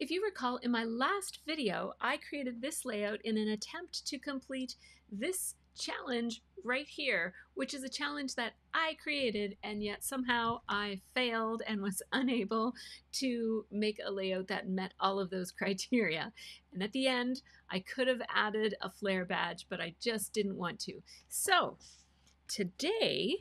If you recall, in my last video, I created this layout in an attempt to complete this challenge right here, which is a challenge that I created, and yet somehow I failed and was unable to make a layout that met all of those criteria. And at the end, I could have added a flare badge, but I just didn't want to. So today,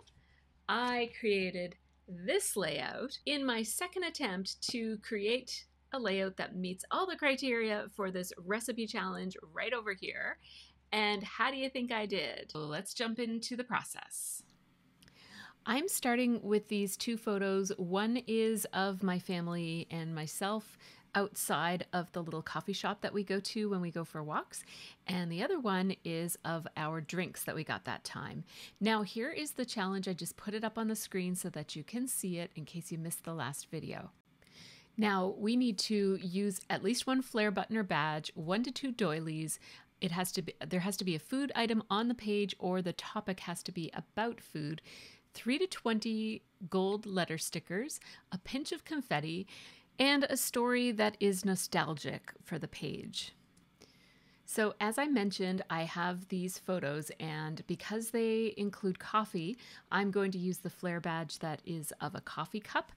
I created this layout in my second attempt to create a layout that meets all the criteria for this recipe challenge right over here. And how do you think I did? Let's jump into the process. I'm starting with these two photos. One is of my family and myself outside of the little coffee shop that we go to when we go for walks. And the other one is of our drinks that we got that time. Now here is the challenge. I just put it up on the screen so that you can see it in case you missed the last video. Now we need to use at least one flare button or badge, 1 to 2 doilies. There has to be a food item on the page, or the topic has to be about food, 3 to 20 gold letter stickers, a pinch of confetti, and a story that is nostalgic for the page. So as I mentioned, I have these photos, and because they include coffee, I'm going to use the flare badge that is of a coffee cup.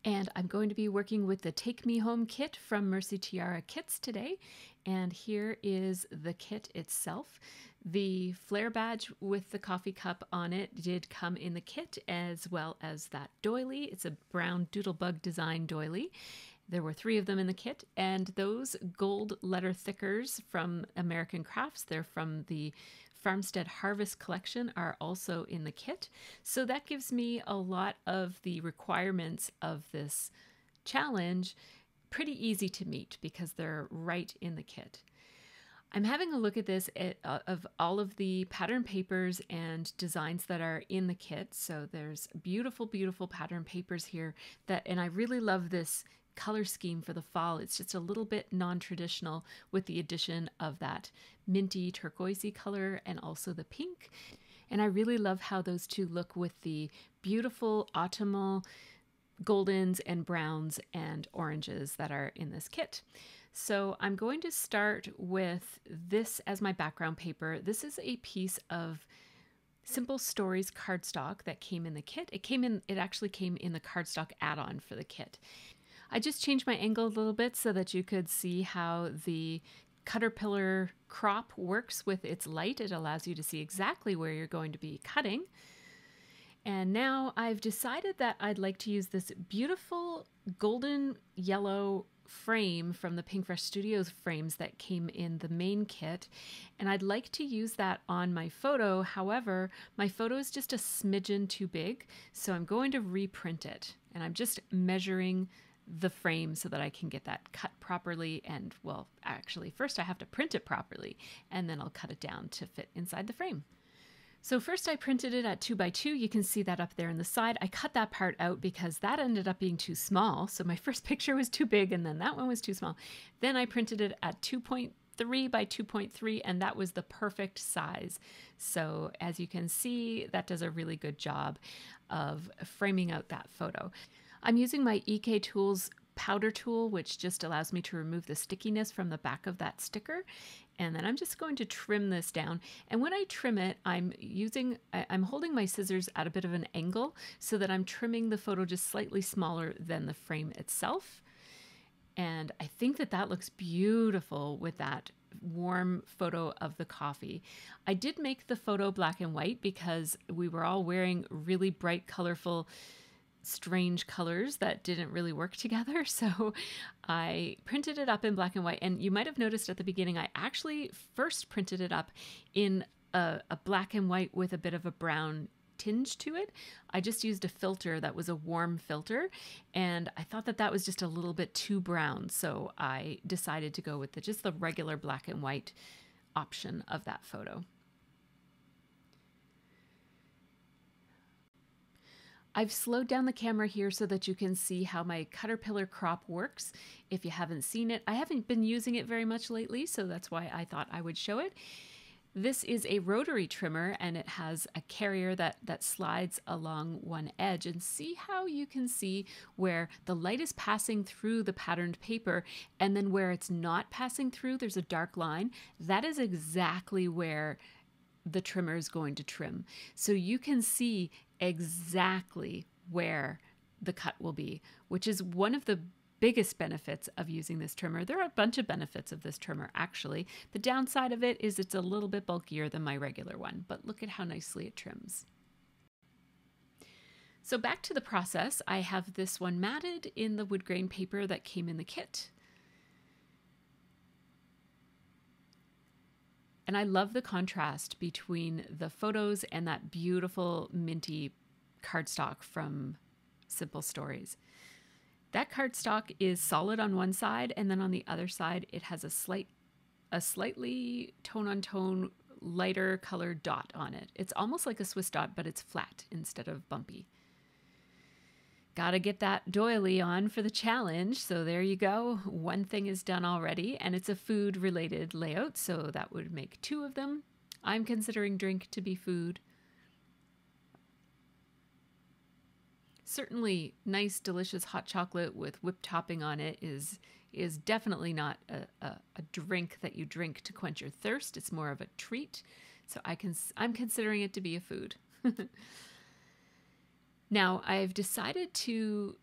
And I'm going to be working with the Take Me Home kit from MercyTiara kits today. And here is the kit itself. The flare badge with the coffee cup on it did come in the kit, as well as that doily. It's a brown doodlebug design doily. There were 3 of them in the kit, and those gold letter thickers from American Crafts, they're from the Farmstead Harvest collection, are also in the kit. So that gives me a lot of the requirements of this challenge pretty easy to meet because they're right in the kit. I'm having a look at this of all of the pattern papers and designs that are in the kit. So there's beautiful, beautiful pattern papers here and I really love this color scheme for the fall. It's just a little bit non-traditional with the addition of that minty turquoisey color and also the pink. And I really love how those two look with the beautiful autumnal goldens and browns and oranges that are in this kit. So I'm going to start with this as my background paper. This is a piece of Simple Stories cardstock that came in the kit. It actually came in the cardstock add-on for the kit. I just changed my angle a little bit so that you could see how the caterpillar crop works with its light. It allows you to see exactly where you're going to be cutting. And now I've decided that I'd like to use this beautiful golden yellow frame from the Pinkfresh Studios frames that came in the main kit. And I'd like to use that on my photo. However, my photo is just a smidgen too big, so I'm going to reprint it. And I'm just measuring the frame so that I can get that cut properly. And well, actually first I have to print it properly, and then I'll cut it down to fit inside the frame. So first I printed it at 2 by 2. You can see that up there on the side. I cut that part out because that ended up being too small. So my first picture was too big and then that one was too small. Then I printed it at 2.3 by 2.3, and that was the perfect size. So as you can see, that does a really good job of framing out that photo. I'm using my EK Tools powder tool, which just allows me to remove the stickiness from the back of that sticker. And then I'm just going to trim this down. And when I trim it, I'm holding my scissors at a bit of an angle so that I'm trimming the photo just slightly smaller than the frame itself. And I think that that looks beautiful with that warm photo of the coffee. I did make the photo black and white because we were all wearing really bright, colorful, strange colors that didn't really work together. So I printed it up in black and white. And you might have noticed at the beginning, I actually first printed it up in a black and white with a bit of a brown tinge to it. I just used a filter that was a warm filter, and I thought that that was just a little bit too brown. So I decided to go with just the regular black and white option of that photo. I've slowed down the camera here so that you can see how my caterpillar crop works. If you haven't seen it, I haven't been using it very much lately, so that's why I thought I would show it. This is a rotary trimmer, and it has a carrier that slides along one edge. And see how you can see where the light is passing through the patterned paper, and then where it's not passing through, there's a dark line. That is exactly where the trimmer is going to trim. So you can see exactly where the cut will be, which is one of the biggest benefits of using this trimmer. There are a bunch of benefits of this trimmer, actually. The downside of it is it's a little bit bulkier than my regular one, but look at how nicely it trims. So back to the process, I have this one matted in the wood grain paper that came in the kit. And I love the contrast between the photos and that beautiful minty cardstock from Simple Stories. That cardstock is solid on one side, and then on the other side it has a slightly tone-on-tone lighter colored dot on it. It's almost like a Swiss dot, but it's flat instead of bumpy. Gotta get that doily on for the challenge, so there you go. One thing is done already, and it's a food-related layout, so that would make 2 of them. I'm considering drink to be food. Certainly nice, delicious hot chocolate with whipped topping on it is definitely not a drink that you drink to quench your thirst. It's more of a treat. So I'm considering it to be a food. Now, I've decided to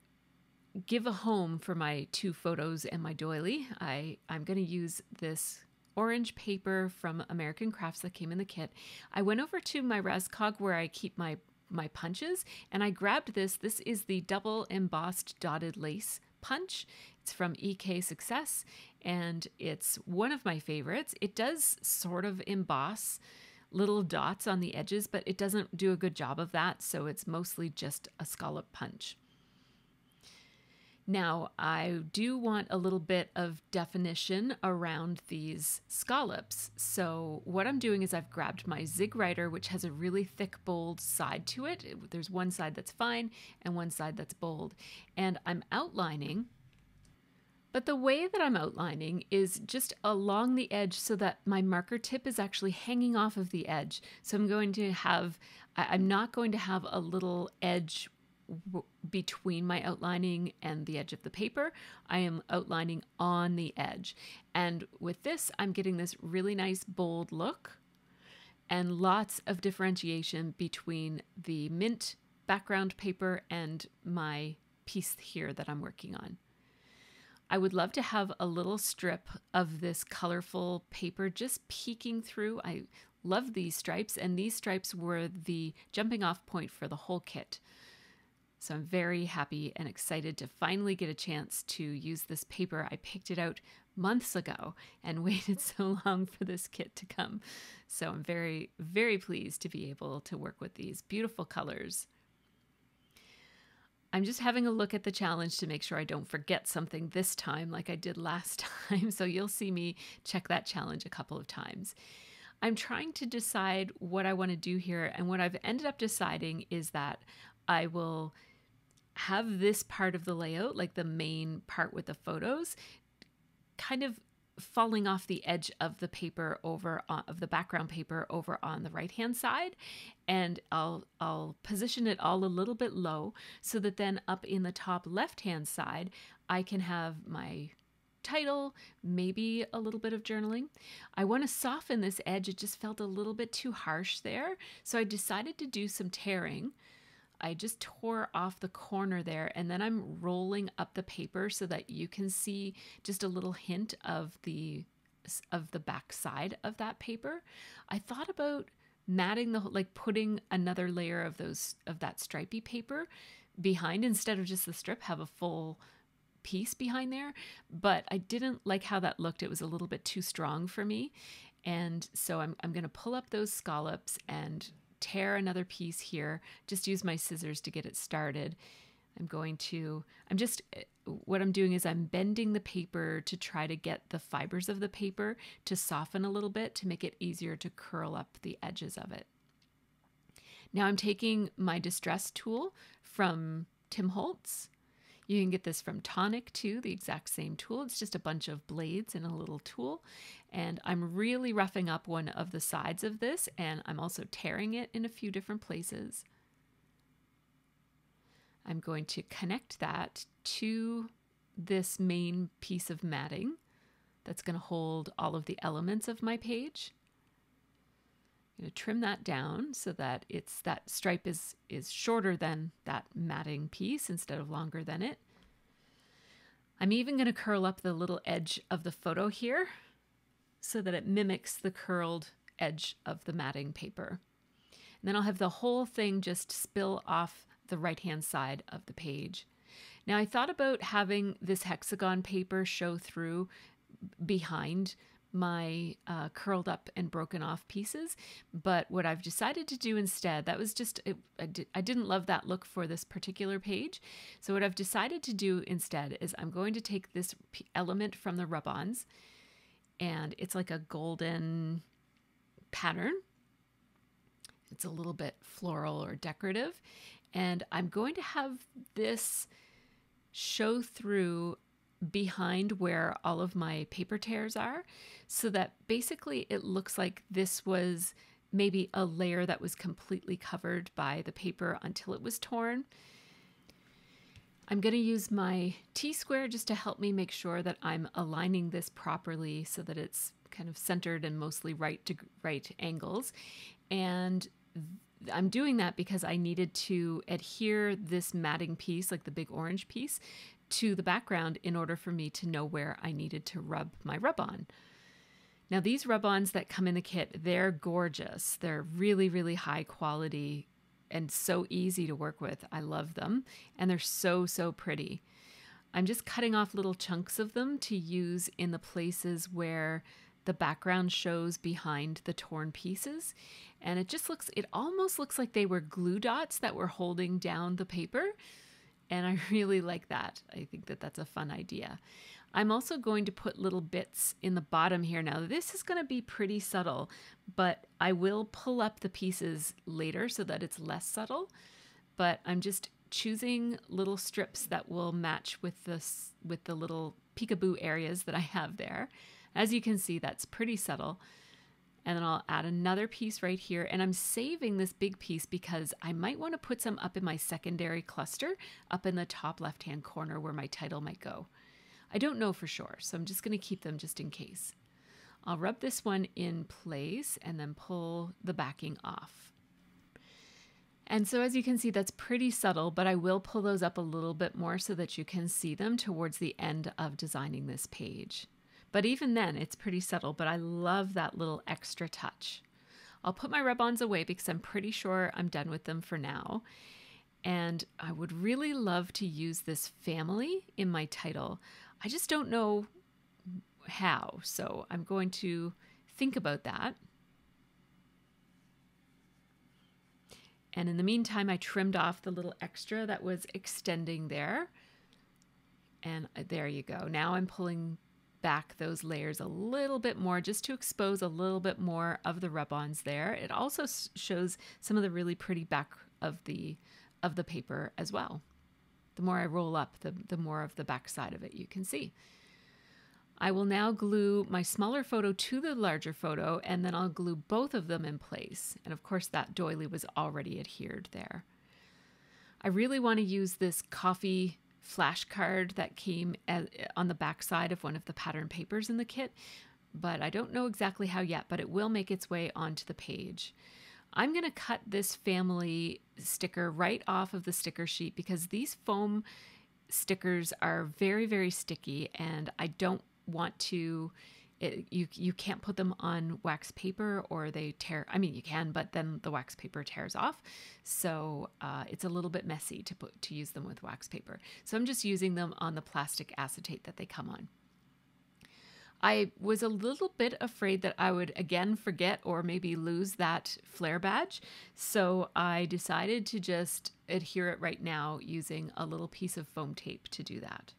give a home for my 2 photos and my doily. I'm going to use this orange paper from American Crafts that came in the kit. I went over to my Rascog where I keep my punches, and I grabbed this. This is the double embossed dotted lace punch. It's from EK Success, and it's one of my favorites. It does sort of emboss little dots on the edges, but it doesn't do a good job of that, so it's mostly just a scallop punch. Now, I do want a little bit of definition around these scallops. So what I'm doing is I've grabbed my Zig Writer, which has a really thick, bold side to it. There's one side that's fine and one side that's bold. And I'm outlining, but the way that I'm outlining is just along the edge so that my marker tip is actually hanging off of the edge. So I'm not going to have a little edge between my outlining and the edge of the paper. I am outlining on the edge. And with this, I'm getting this really nice bold look and lots of differentiation between the mint background paper and my piece here that I'm working on. I would love to have a little strip of this colorful paper just peeking through. I love these stripes, and these stripes were the jumping off point for the whole kit. So I'm very happy and excited to finally get a chance to use this paper. I picked it out months ago and waited so long for this kit to come. So I'm very, very pleased to be able to work with these beautiful colors. I'm just having a look at the challenge to make sure I don't forget something this time like I did last time. So you'll see me check that challenge a couple of times. I'm trying to decide what I want to do here, and what I've ended up deciding is that I will have this part of the layout, like the main part with the photos, kind of falling off the edge of the paper of the background paper over on the right hand side, and I'll position it all a little bit low so that then up in the top left hand side I can have my title, maybe a little bit of journaling. I want to soften this edge. It just felt a little bit too harsh there, so I decided to do some tearing. I just tore off the corner there, and then I'm rolling up the paper so that you can see just a little hint of the back side of that paper. I thought about matting putting another layer of that stripy paper behind instead of just the strip, have a full piece behind there, but I didn't like how that looked. It was a little bit too strong for me, and so I'm going to pull up those scallops and tear another piece here. Just use my scissors to get it started. What I'm doing is I'm bending the paper to try to get the fibers of the paper to soften a little bit to make it easier to curl up the edges of it. Now I'm taking my distress tool from Tim Holtz. You can get this from Tonic too, the exact same tool. It's just a bunch of blades and a little tool. And I'm really roughing up one of the sides of this, and I'm also tearing it in a few different places. I'm going to connect that to this main piece of matting that's going to hold all of the elements of my page. I'm going to trim that down so that that stripe is shorter than that matting piece instead of longer than it. I'm even going to curl up the little edge of the photo here so that it mimics the curled edge of the matting paper. And then I'll have the whole thing just spill off the right-hand side of the page. Now I thought about having this hexagon paper show through behind my curled up and broken off pieces, but what I've decided to do instead, that was just, I didn't love that look for this particular page. So what I've decided to do instead is I'm going to take this element from the rub-ons, and it's like a golden pattern. It's a little bit floral or decorative, and I'm going to have this show through behind where all of my paper tears are, so that basically it looks like this was maybe a layer that was completely covered by the paper until it was torn. I'm going to use my T-square just to help me make sure that I'm aligning this properly so that it's kind of centered and mostly right to right angles. And I'm doing that because I needed to adhere this matting piece, like the big orange piece, to the background in order for me to know where I needed to rub my rub-on. Now these rub-ons that come in the kit, they're gorgeous. They're really, really high quality and so easy to work with. I love them, and they're so, so pretty. I'm just cutting off little chunks of them to use in the places where the background shows behind the torn pieces. And it just looks, it almost looks like they were glue dots that were holding down the paper. And I really like that. I think that that's a fun idea. I'm also going to put little bits in the bottom here. Now this is going to be pretty subtle, but I will pull up the pieces later so that it's less subtle. But I'm just choosing little strips that will match with this, with the little peekaboo areas that I have there. As you can see, that's pretty subtle. And then I'll add another piece right here. And I'm saving this big piece because I might want to put some up in my secondary cluster, up in the top left-hand corner where my title might go. I don't know for sure, so I'm just going to keep them just in case. I'll rub this one in place and then pull the backing off. And so as you can see, that's pretty subtle, but I will pull those up a little bit more so that you can see them towards the end of designing this page. But even then, it's pretty subtle, but I love that little extra touch. I'll put my rub-ons away because I'm pretty sure I'm done with them for now. And I would really love to use this family in my title. I just don't know how, so I'm going to think about that. And in the meantime, I trimmed off the little extra that was extending there. And there you go. Now I'm pulling back those layers a little bit more just to expose a little bit more of the rub-ons there. It also shows some of the really pretty back of the paper as well. The more I roll up, the more of the back side of it you can see. I will now glue my smaller photo to the larger photo, and then I'll glue both of them in place. And of course that doily was already adhered there. I really want to use this coffee flashcard that came on the back side of one of the pattern papers in the kit, but I don't know exactly how yet, but it will make its way onto the page. I'm going to cut this family sticker right off of the sticker sheet because these foam stickers are very, very sticky, and I don't want to, you can't put them on wax paper or they tear. I mean, you can, but then the wax paper tears off. So it's a little bit messy to use them with wax paper. So I'm just using them on the plastic acetate that they come on. I was a little bit afraid that I would again forget or maybe lose that flare badge. So I decided to just adhere it right now using a little piece of foam tape to do that.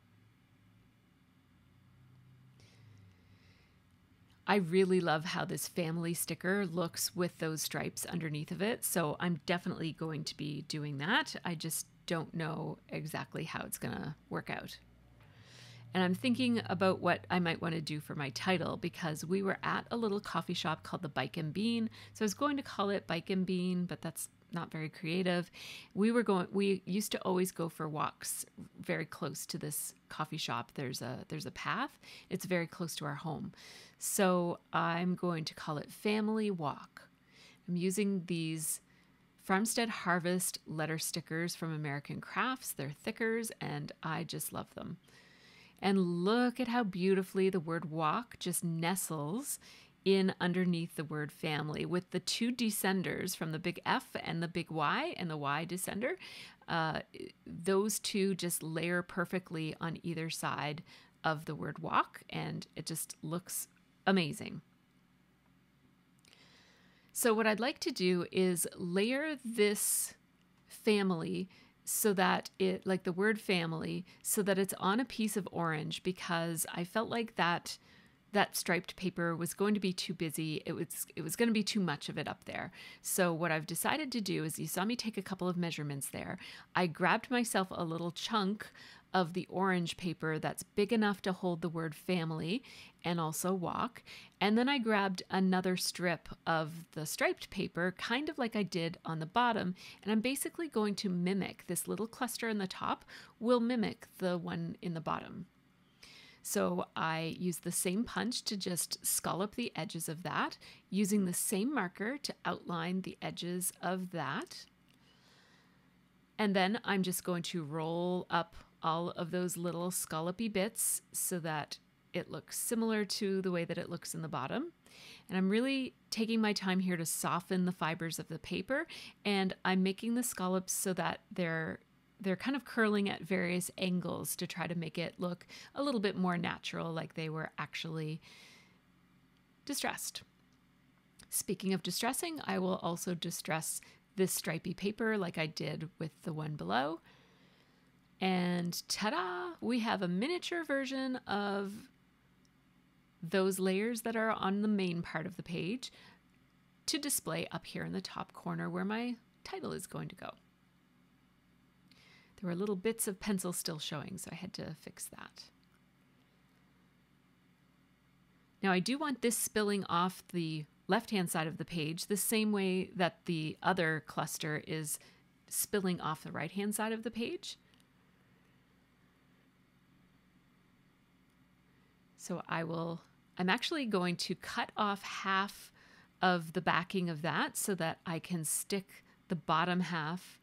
I really love how this family sticker looks with those stripes underneath of it. So I'm definitely going to be doing that. I just don't know exactly how it's going to work out. And I'm thinking about what I might want to do for my title, because we were at a little coffee shop called the Bike and Bean. So I was going to call it Bike and Bean, but that's not very creative. We used to always go for walks very close to this coffee shop. There's a path. It's very close to our home. So I'm going to call it Family Walk. I'm using these Farmstead Harvest letter stickers from American Crafts. They're thickers and I just love them. And look at how beautifully the word walk just nestles in underneath the word family, with the two descenders from the big F and the big Y and the Y descender. Those two just layer perfectly on either side of the word walk, and it just looks amazing. So what I'd like to do is layer this family so that it, like the word family, so that it's on a piece of orange, because I felt like that striped paper was going to be too busy. It was going to be too much of it up there. So what I've decided to do is, you saw me take a couple of measurements there. I grabbed myself a little chunk of the orange paper that's big enough to hold the word family and also walk. And then I grabbed another strip of the striped paper, kind of like I did on the bottom. And I'm basically going to mimic this little cluster in the top, will mimic the one in the bottom. So I use the same punch to just scallop the edges of that, using the same marker to outline the edges of that. And then I'm just going to roll up all of those little scallopy bits so that it looks similar to the way that it looks in the bottom. And I'm really taking my time here to soften the fibers of the paper, and I'm making the scallops so that they're kind of curling at various angles to try to make it look a little bit more natural, like they were actually distressed. Speaking of distressing, I will also distress this stripy paper like I did with the one below. And ta-da! We have a miniature version of those layers that are on the main part of the page to display up here in the top corner where my title is going to go. There were little bits of pencil still showing, so I had to fix that. Now I do want this spilling off the left-hand side of the page the same way that the other cluster is spilling off the right-hand side of the page. So I'm actually going to cut off half of the backing of that so that I can stick the bottom half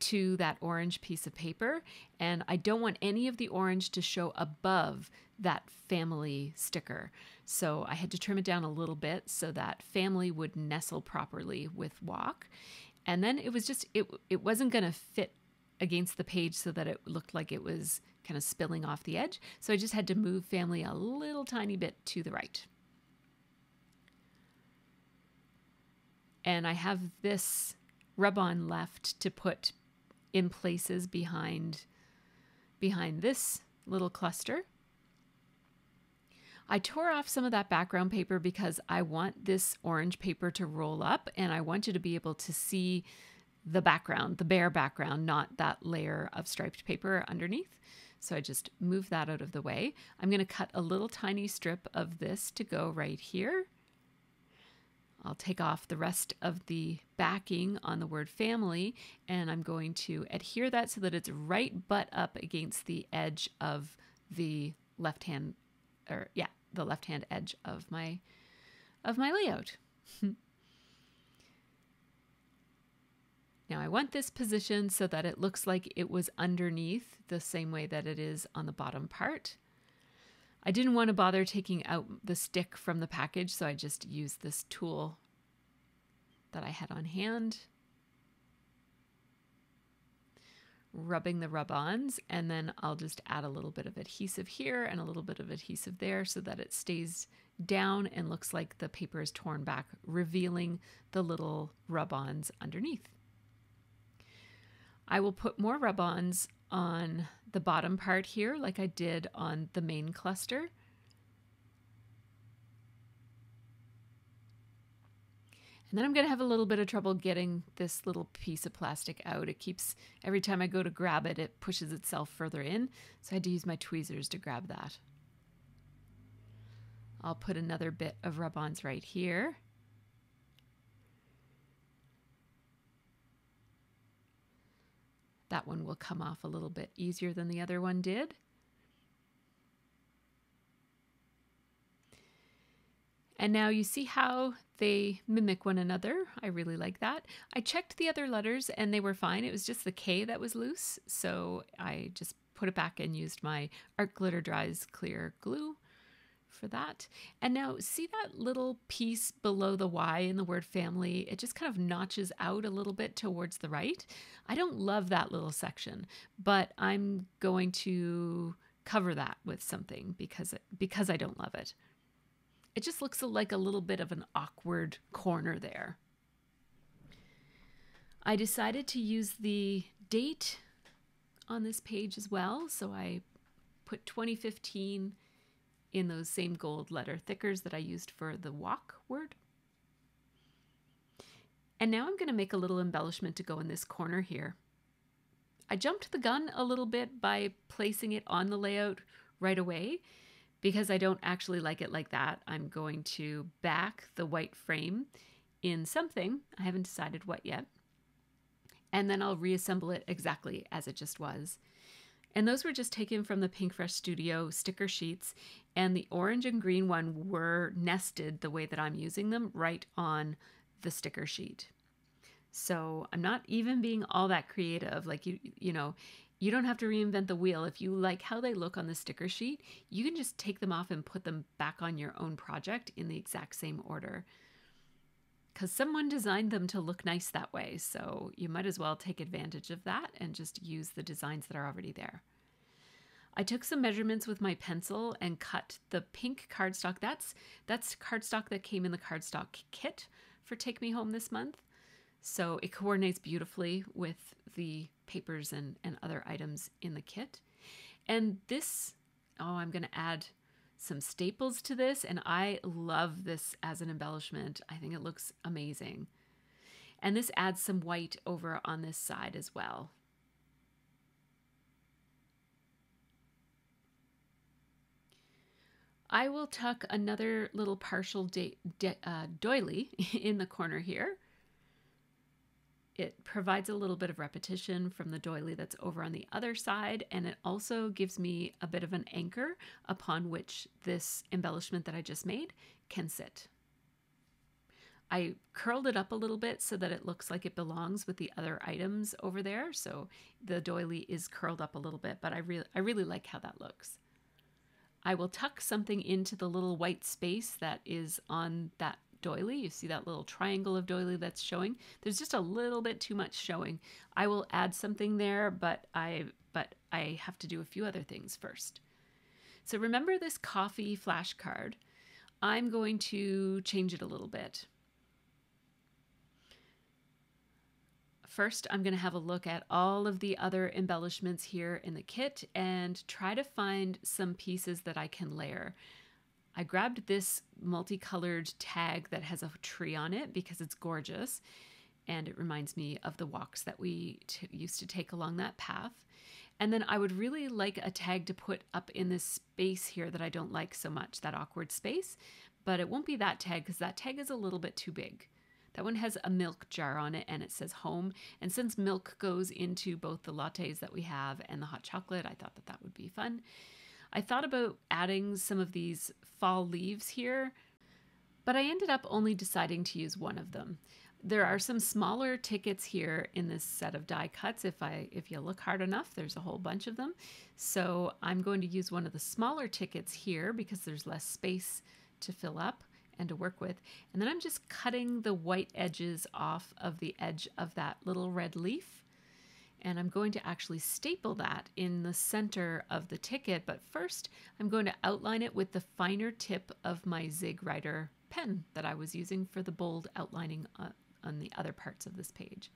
to that orange piece of paper. And I don't want any of the orange to show above that family sticker. So I had to trim it down a little bit so that family would nestle properly with walk. And then it was just, it wasn't going to fit against the page so that it looked like it was kind of spilling off the edge. So I just had to move family a little tiny bit to the right. And I have this rub-on left to put in places behind this little cluster. I tore off some of that background paper because I want this orange paper to roll up, and I want you to be able to see the background, the bare background, not that layer of striped paper underneath. So I just move that out of the way. I'm going to cut a little tiny strip of this to go right here. I'll take off the rest of the backing on the word family, and I'm going to adhere that so that it's right butt up against the edge of the left-hand, the left-hand edge of my layout. Now I want this positioned so that it looks like it was underneath the same way that it is on the bottom part. I didn't want to bother taking out the stick from the package, so I just used this tool that I had on hand, rubbing the rub-ons, and then I'll just add a little bit of adhesive here and a little bit of adhesive there so that it stays down and looks like the paper is torn back, revealing the little rub-ons underneath. I will put more rub-ons on the bottom part here like I did on the main cluster. And then I'm going to have a little bit of trouble getting this little piece of plastic out. It keeps, every time I go to grab it, it pushes itself further in. So I had to use my tweezers to grab that. I'll put another bit of rub-ons right here. That one will come off a little bit easier than the other one did. And now you see how they mimic one another. I really like that. I checked the other letters and they were fine. It was just the K that was loose. So I just put it back and used my Art Glitter Dries clear glue for that. And now see that little piece below the Y in the word family? It just kind of notches out a little bit towards the right. I don't love that little section, but I'm going to cover that with something because I don't love it. It just looks like a little bit of an awkward corner there. I decided to use the date on this page as well, so I put 2015 in those same gold letter thickers that I used for the walk word. And now I'm going to make a little embellishment to go in this corner here. I jumped the gun a little bit by placing it on the layout right away. Because I don't actually like it like that, I'm going to back the white frame in something. I haven't decided what yet. And then I'll reassemble it exactly as it just was. And those were just taken from the Pink Fresh Studio sticker sheets. And the orange and green one were nested the way that I'm using them right on the sticker sheet. So I'm not even being all that creative. Like, you know, you don't have to reinvent the wheel. If you like how they look on the sticker sheet, you can just take them off and put them back on your own project in the exact same order. Because someone designed them to look nice that way, so you might as well take advantage of that and just use the designs that are already there. I took some measurements with my pencil and cut the pink cardstock. That's cardstock that came in the cardstock kit for Take Me Home this month. So it coordinates beautifully with the papers and other items in the kit. And this, I'm going to add some staples to this, and I love this as an embellishment. I think it looks amazing. And this adds some white over on this side as well. I will tuck another little partial doily in the corner here. It provides a little bit of repetition from the doily that's over on the other side, and it also gives me a bit of an anchor upon which this embellishment that I just made can sit. I curled it up a little bit so that it looks like it belongs with the other items over there. So the doily is curled up a little bit, but I really like how that looks. I will tuck something into the little white space that is on that doily. You see that little triangle of doily that's showing? There's just a little bit too much showing. I will add something there, but I have to do a few other things first. So remember this coffee flashcard. I'm going to change it a little bit. First, I'm going to have a look at all of the other embellishments here in the kit and try to find some pieces that I can layer. I grabbed this multicolored tag that has a tree on it because it's gorgeous, and it reminds me of the walks that we used to take along that path. And then I would really like a tag to put up in this space here that I don't like so much, that awkward space, but it won't be that tag because that tag is a little bit too big. That one has a milk jar on it and it says home. And since milk goes into both the lattes that we have and the hot chocolate, I thought that that would be fun. I thought about adding some of these fall leaves here, but I ended up only deciding to use one of them. There are some smaller tickets here in this set of die cuts. If you look hard enough, there's a whole bunch of them. So I'm going to use one of the smaller tickets here because there's less space to fill up and to work with. And then I'm just cutting the white edges off of the edge of that little red leaf. And I'm going to actually staple that in the center of the ticket. But first, I'm going to outline it with the finer tip of my Zig Writer pen that I was using for the bold outlining on the other parts of this page.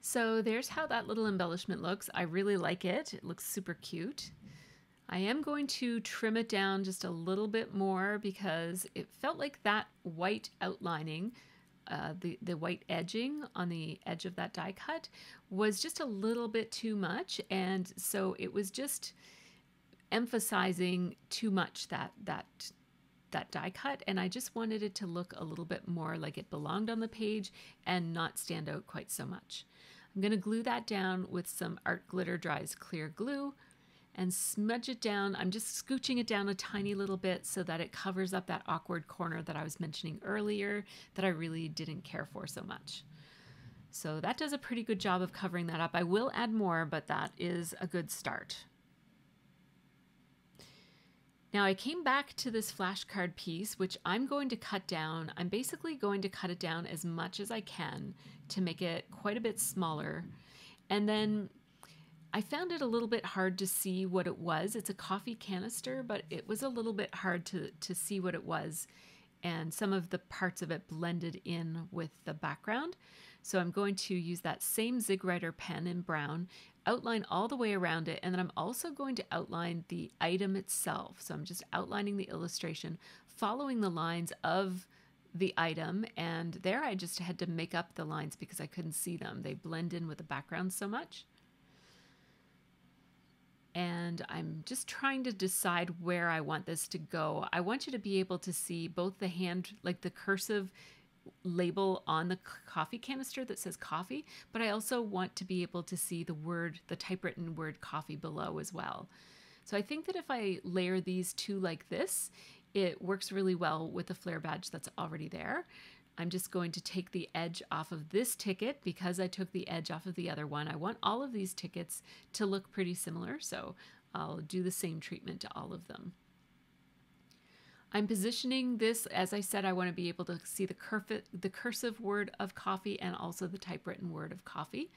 So there's how that little embellishment looks. I really like it. It looks super cute. I am going to trim it down just a little bit more because it felt like that white outlining the white edging on the edge of that die cut was just a little bit too much, and so it was just emphasizing too much that die cut, and I just wanted it to look a little bit more like it belonged on the page and not stand out quite so much. I'm going to glue that down with some Art Glitter Dries Clear Glue and smudge it down. I'm just scooching it down a tiny little bit so that it covers up that awkward corner that I was mentioning earlier that I really didn't care for so much. So that does a pretty good job of covering that up. I will add more, but that is a good start. Now I came back to this flashcard piece, which I'm going to cut down. I'm basically going to cut it down as much as I can to make it quite a bit smaller. And then I found it a little bit hard to see what it was. It's a coffee canister, but it was a little bit hard to see what it was. And some of the parts of it blended in with the background. So I'm going to use that same Zig Writer pen in brown, outline all the way around it, and then I'm also going to outline the item itself. So I'm just outlining the illustration, following the lines of the item, and there I just had to make up the lines because I couldn't see them. They blend in with the background so much. And I'm just trying to decide where I want this to go. I want you to be able to see both the hand, like the cursive label on the coffee canister that says coffee, but I also want to be able to see the word, the typewritten word coffee below as well. So I think that if I layer these two like this, it works really well with the flare badge that's already there. I'm just going to take the edge off of this ticket because I took the edge off of the other one. I want all of these tickets to look pretty similar, so I'll do the same treatment to all of them. I'm positioning this, as I said, I want to be able to see the cursive word of coffee and also the typewritten word of coffee.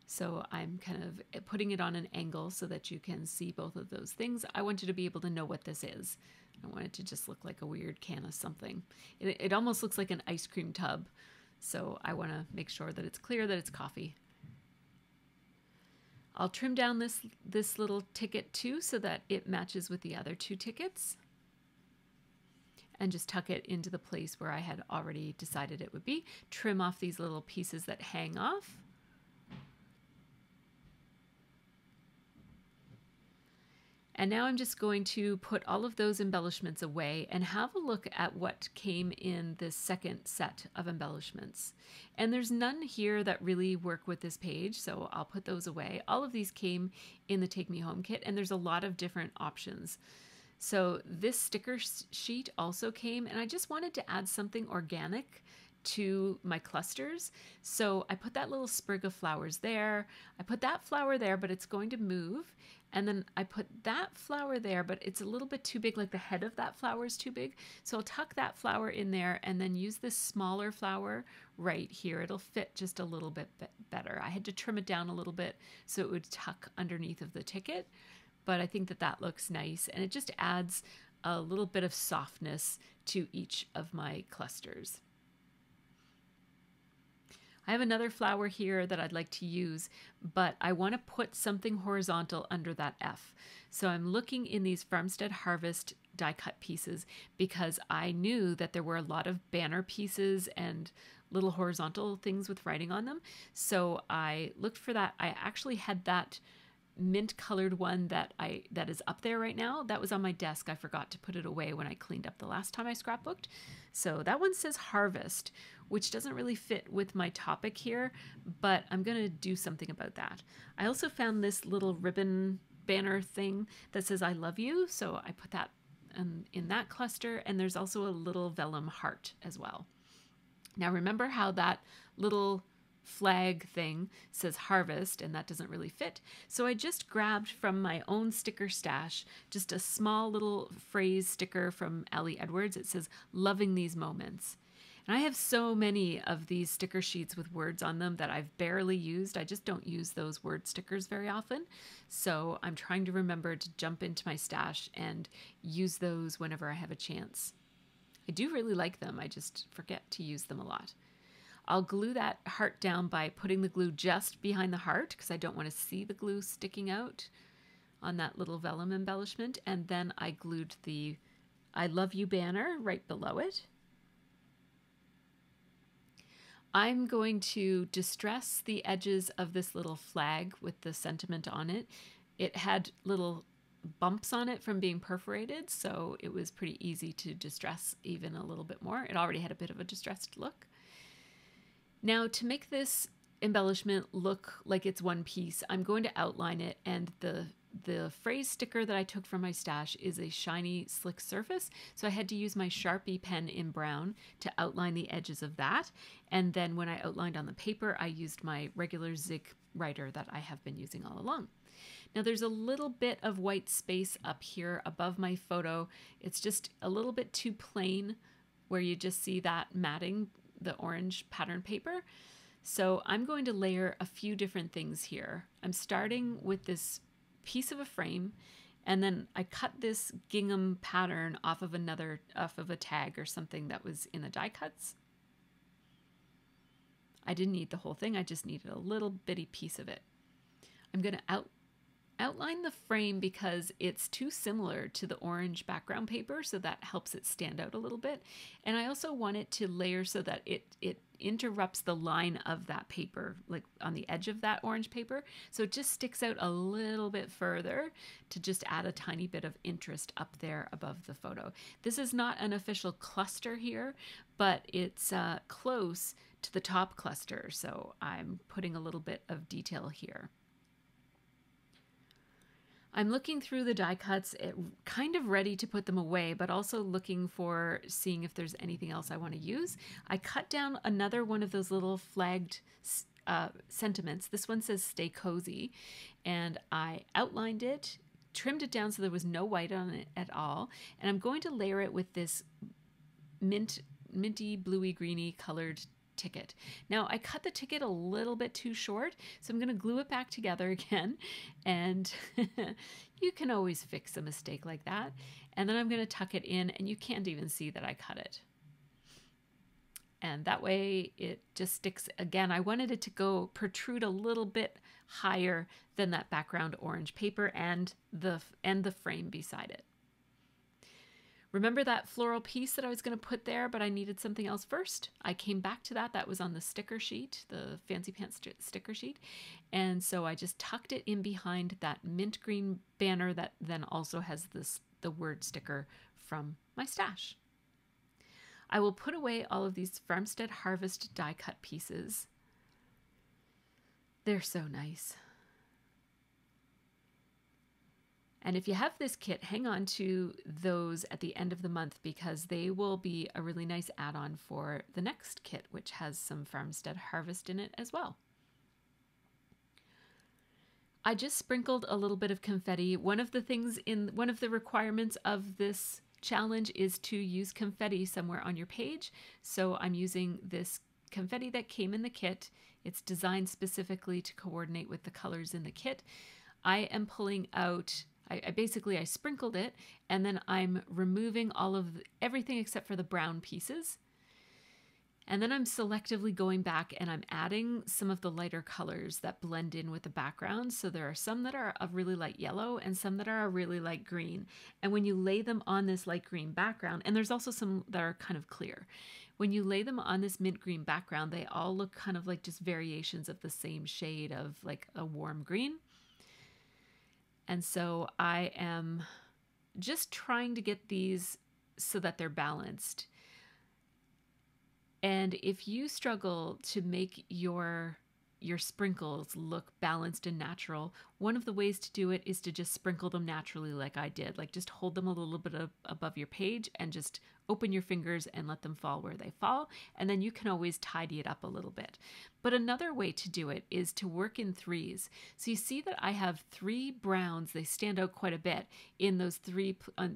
So I'm kind of putting it on an angle so that you can see both of those things. I want you to be able to know what this is. I want it to just look like a weird can of something. It almost looks like an ice cream tub. So I want to make sure that it's clear that it's coffee. I'll trim down this little ticket too so that it matches with the other two tickets. And just tuck it into the place where I had already decided it would be. Trim off these little pieces that hang off. And now I'm just going to put all of those embellishments away and have a look at what came in this second set of embellishments. And there's none here that really work with this page, so I'll put those away. All of these came in the Take Me Home kit, and there's a lot of different options. So this sticker sheet also came, and I just wanted to add something organic to my clusters. So I put that little sprig of flowers there. I put that flower there, but it's going to move. And then I put that flower there, but it's a little bit too big, like the head of that flower is too big. So I'll tuck that flower in there and then use this smaller flower right here. It'll fit just a little bit better. I had to trim it down a little bit so it would tuck underneath of the ticket. But I think that that looks nice, and it just adds a little bit of softness to each of my clusters. I have another flower here that I'd like to use, but I want to put something horizontal under that F. So I'm looking in these Farmstead Harvest die cut pieces because I knew that there were a lot of banner pieces and little horizontal things with writing on them. So I looked for that. I actually had that mint colored one that is up there right now. That was on my desk. I forgot to put it away when I cleaned up the last time I scrapbooked. So that one says Harvest, which doesn't really fit with my topic here, but I'm going to do something about that. I also found this little ribbon banner thing that says I love you. So I put that in that cluster, and there's also a little vellum heart as well. Now remember how that little flag thing says Harvest, and that doesn't really fit. So I just grabbed from my own sticker stash just a small little phrase sticker from Ellie Edwards. It says loving these moments. And I have so many of these sticker sheets with words on them that I've barely used. I just don't use those word stickers very often. So I'm trying to remember to jump into my stash and use those whenever I have a chance. I do really like them. I just forget to use them a lot. I'll glue that heart down by putting the glue just behind the heart because I don't want to see the glue sticking out on that little vellum embellishment. And then I glued the I love you banner right below it. I'm going to distress the edges of this little flag with the sentiment on it. It had little bumps on it from being perforated, so it was pretty easy to distress even a little bit more. It already had a bit of a distressed look. Now, to make this embellishment look like it's one piece, I'm going to outline it, and the phrase sticker that I took from my stash is a shiny, slick surface, so I had to use my Sharpie pen in brown to outline the edges of that, and then when I outlined on the paper, I used my regular Zig writer that I have been using all along. Now there's a little bit of white space up here above my photo. It's just a little bit too plain where you just see that matting, the orange pattern paper. So I'm going to layer a few different things here. I'm starting with this piece of a frame, and then I cut this gingham pattern off of a tag or something that was in the die cuts. I didn't need the whole thing, I just needed a little bitty piece of it. I'm going to outline the frame because it's too similar to the orange background paper, so that helps it stand out a little bit. And I also want it to layer so that it interrupts the line of that paper, like on the edge of that orange paper. So it just sticks out a little bit further to just add a tiny bit of interest up there above the photo. This is not an official cluster here, but it's close to the top cluster. So I'm putting a little bit of detail here. I'm looking through the die cuts, kind of ready to put them away, but also looking for seeing if there's anything else I want to use. I cut down another one of those little flagged sentiments. This one says "Stay Cozy," and I outlined it, trimmed it down so there was no white on it at all, and I'm going to layer it with this minty, bluey, greeny colored ticket. Now I cut the ticket a little bit too short, so I'm going to glue it back together again, and you can always fix a mistake like that. And then I'm going to tuck it in, and you can't even see that I cut it. And that way it just sticks. Again, I wanted it to protrude a little bit higher than that background orange paper and the frame beside it. Remember that floral piece that I was going to put there, but I needed something else first? I came back to that. That was on the sticker sheet, the Fancy Pants sticker sheet. And so I just tucked it in behind that mint green banner that then also has the word sticker from my stash. I will put away all of these Farmstead Harvest die cut pieces. They're so nice. And if you have this kit, hang on to those at the end of the month because they will be a really nice add-on for the next kit, which has some Farmstead Harvest in it as well. I just sprinkled a little bit of confetti. One of the requirements of this challenge is to use confetti somewhere on your page. So I'm using this confetti that came in the kit. It's designed specifically to coordinate with the colors in the kit. I am pulling out, I sprinkled it, and then I'm removing everything except for the brown pieces. And then I'm selectively going back and I'm adding some of the lighter colors that blend in with the background. So there are some that are a really light yellow and some that are a really light green. And when you lay them on this light green background, and there's also some that are kind of clear. When you lay them on this mint green background, they all look kind of like just variations of the same shade of like a warm green. And so I am just trying to get these so that they're balanced. And if you struggle to make your sprinkles look balanced and natural, one of the ways to do it is to just sprinkle them naturally like I did. Like just hold them a little bit above your page and just open your fingers and let them fall where they fall. And then you can always tidy it up a little bit. But another way to do it is to work in threes. So you see that I have 3 browns. They stand out quite a bit in those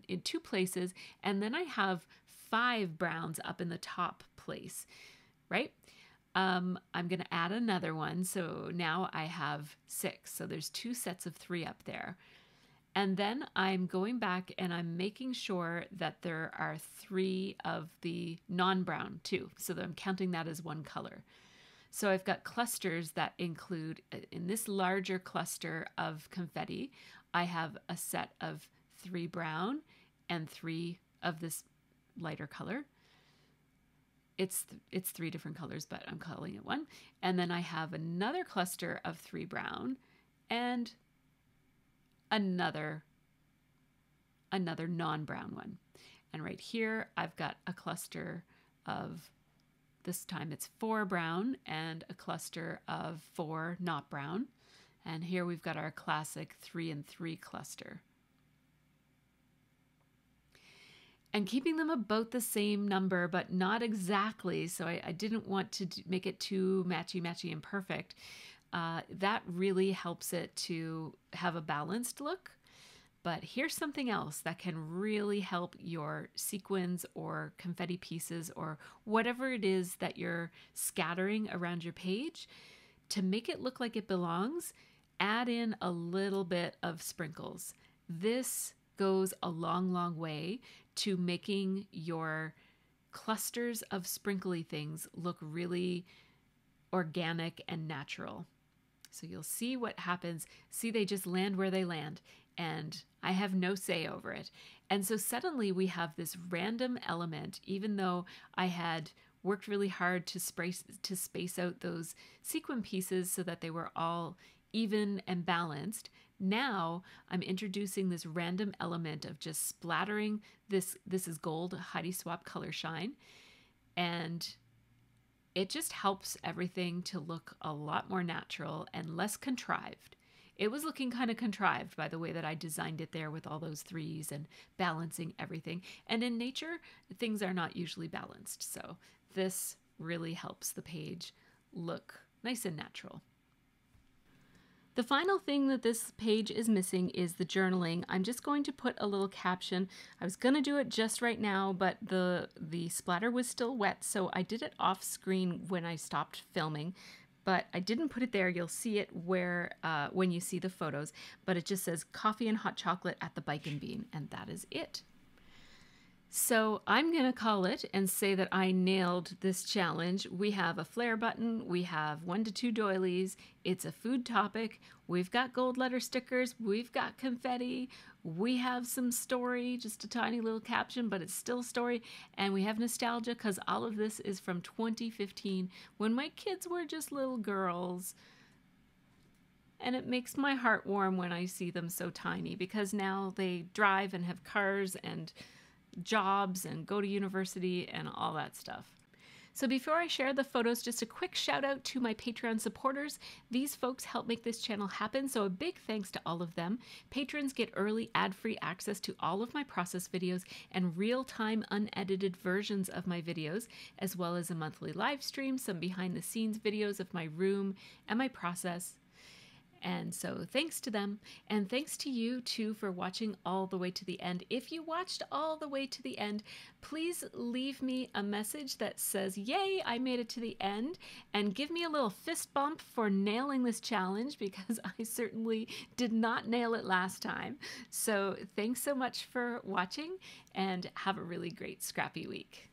in 2 places. And then I have 5 browns up in the top place, right? I'm going to add another one. So now I have 6. So there's 2 sets of 3 up there. And then I'm going back and I'm making sure that there are 3 of the non-brown too. So that I'm counting that as one color. So I've got clusters that include, in this larger cluster of confetti, I have a set of 3 brown and 3 of this lighter color. it's 3 different colors, but I'm calling it one. And then I have another cluster of 3 brown and another non-brown one. And right here, I've got a cluster of, this time it's 4 brown and a cluster of 4 not brown. And here we've got our classic 3 and 3 cluster. And keeping them about the same number, but not exactly. So I didn't want to make it too matchy and perfect. That really helps it to have a balanced look. But here's something else that can really help your sequins or confetti pieces or whatever it is that you're scattering around your page. To make it look like it belongs, add in a little bit of sprinkles. This goes a long way to making your clusters of sprinkly things look really organic and natural. So you'll see what happens. See, they just land where they land, and I have no say over it. And so suddenly we have this random element, even though I had worked really hard to space out those sequin pieces so that they were all even and balanced. Now I'm introducing this random element of just splattering this is gold Heidi Swapp Color Shine, and it just helps everything to look a lot more natural and less contrived. It was looking kind of contrived by the way that I designed it there with all those 3s and balancing everything. And in nature, things are not usually balanced. So this really helps the page look nice and natural. The final thing that this page is missing is the journaling. I'm just going to put a little caption. I was going to do it just right now, but the splatter was still wet, so I did it off screen when I stopped filming. But I didn't put it there. You'll see it where when you see the photos. But it just says coffee and hot chocolate at the Bike and Bean, and that is it. So I'm going to call it and say that I nailed this challenge. We have a flare button. We have 1 to 2 doilies. It's a food topic. We've got gold letter stickers. We've got confetti. We have some story, just a tiny little caption, but it's still story. And we have nostalgia because all of this is from 2015 when my kids were just little girls. And it makes my heart warm when I see them so tiny because now they drive and have cars and jobs and go to university and all that stuff. So before I share the photos, just a quick shout out to my Patreon supporters. These folks help make this channel happen, so a big thanks to all of them. Patrons get early ad-free access to all of my process videos and real-time unedited versions of my videos, as well as a monthly live stream, some behind-the-scenes videos of my room and my process. And so thanks to them, and thanks to you too for watching all the way to the end. If you watched all the way to the end, please leave me a message that says, yay, I made it to the end, and give me a little fist bump for nailing this challenge because I certainly did not nail it last time. So thanks so much for watching, and have a really great scrappy week.